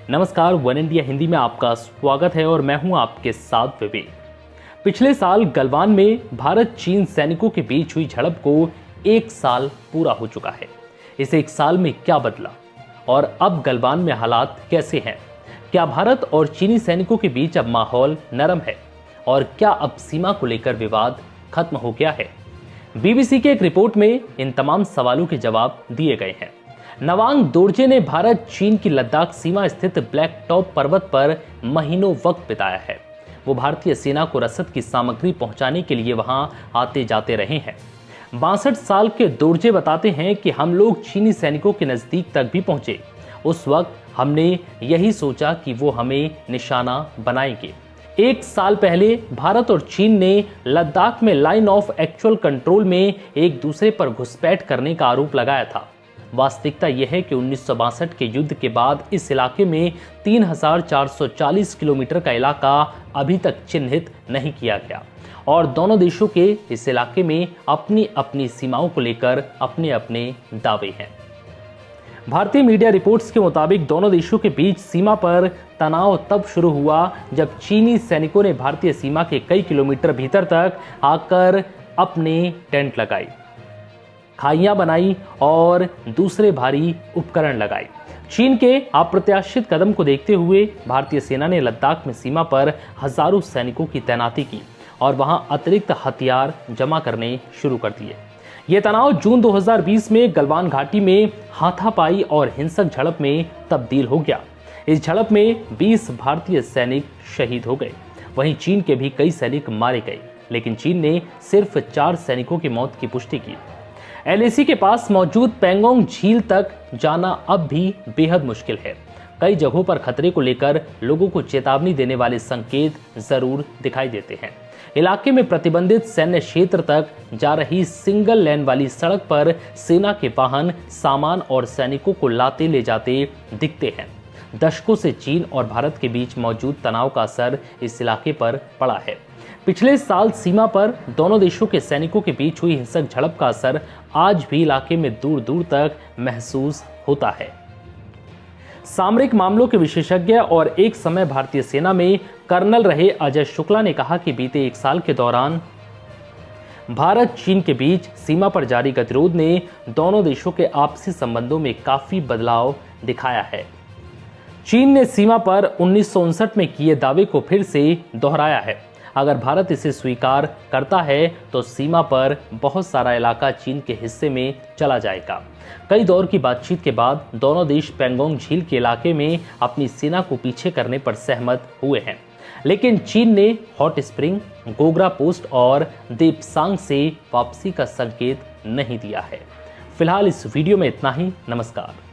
नमस्कार, one India Hindi में आपका स्वागत है और मैं हूं आपके साथ विवेक। पिछले साल गलवान में भारत चीन सैनिकों के बीच हुई झड़प को 1 साल पूरा हो चुका है। इस 1 साल में क्या बदला और अब गलवान में हालात कैसे हैं? क्या भारत और चीनी सैनिकों के बीच अब माहौल नरम है और क्या अब सीमा को लेकर विवाद खत्म हो गया है? बीबीसी के एक रिपोर्ट में इन तमाम सवालों के जवाब दिए गए हैं। नवांग दोरजे ने भारत चीन की लद्दाख सीमा स्थित ब्लैक टॉप पर्वत पर महीनों वक्त बिताया है। वो भारतीय सेना को रसद की सामग्री पहुंचाने के लिए वहां आते जाते रहे हैं। 62 साल के दोरजे बताते हैं कि हम लोग चीनी सैनिकों के नजदीक तक भी पहुंचे। उस वक्त हमने यही सोचा कि वो हमें निशाना बनाएंगे। 1 साल पहले भारत और चीन ने लद्दाख में लाइन ऑफ एक्चुअल कंट्रोल में एक दूसरे पर घुसपैठ करने का आरोप लगाया था। वास्तविकता यह है कि 1962 के युद्ध के बाद इस इलाके में 3440 किलोमीटर का इलाका अभी तक चिन्हित नहीं किया गया और दोनों देशों के इस इलाके में अपनी अपनी सीमाओं को लेकर अपने अपने दावे हैं। भारतीय मीडिया रिपोर्ट्स के मुताबिक दोनों देशों के बीच सीमा पर तनाव तब शुरू हुआ जब चीनी सैनिकों ने भारतीय सीमा के कई किलोमीटर भीतर तक आकर अपने टेंट लगाए, खाइयां बनाई और दूसरे भारी उपकरण लगाए। चीन के अप्रत्याशित कदम को देखते हुए भारतीय सेना ने लद्दाख में सीमा पर हजारों सैनिकों की तैनाती की और वहां अतिरिक्त हथियार जमा करने शुरू कर दिए। ये तनाव जून 2020 में गलवान घाटी में हाथापाई और हिंसक झड़प में तब्दील हो गया। इस झड़प में 20 भारतीय सैनिक शहीद हो गए। वहीं चीन के भी कई सैनिक मारे गए, लेकिन चीन ने सिर्फ 4 सैनिकों की मौत की पुष्टि की। एलएसी के पास मौजूद पेंगोंग झील तक जाना अब भी बेहद मुश्किल है। कई जगहों पर खतरे को लेकर लोगों को चेतावनी देने वाले संकेत जरूर दिखाई देते हैं। इलाके में प्रतिबंधित सैन्य क्षेत्र तक जा रही सिंगल लेन वाली सड़क पर सेना के वाहन सामान और सैनिकों को लाते ले जाते दिखते हैं। दशकों से चीन और भारत के बीच मौजूद तनाव का असर इस इलाके पर पड़ा है। पिछले साल सीमा पर दोनों देशों के सैनिकों के बीच हुई हिंसक झड़प का असर आज भी इलाके में दूर दूर तक महसूस होता है। सामरिक मामलों के विशेषज्ञ और एक समय भारतीय सेना में कर्नल रहे अजय शुक्ला ने कहा कि बीते 1 साल के दौरान भारत चीन के बीच सीमा पर जारी गतिरोध ने दोनों देशों के आपसी संबंधों में काफी बदलाव दिखाया है। चीन ने सीमा पर 1959 में किए दावे को फिर से दोहराया है। अगर भारत इसे स्वीकार करता है तो सीमा पर बहुत सारा इलाका चीन के हिस्से में चला जाएगा। कई दौर की बातचीत के बाद दोनों देश पेंगोंग झील के इलाके में अपनी सेना को पीछे करने पर सहमत हुए हैं, लेकिन चीन ने हॉट स्प्रिंग, गोगरा पोस्ट और देपसांग से वापसी का संकेत नहीं दिया है। फिलहाल इस वीडियो में इतना ही। नमस्कार।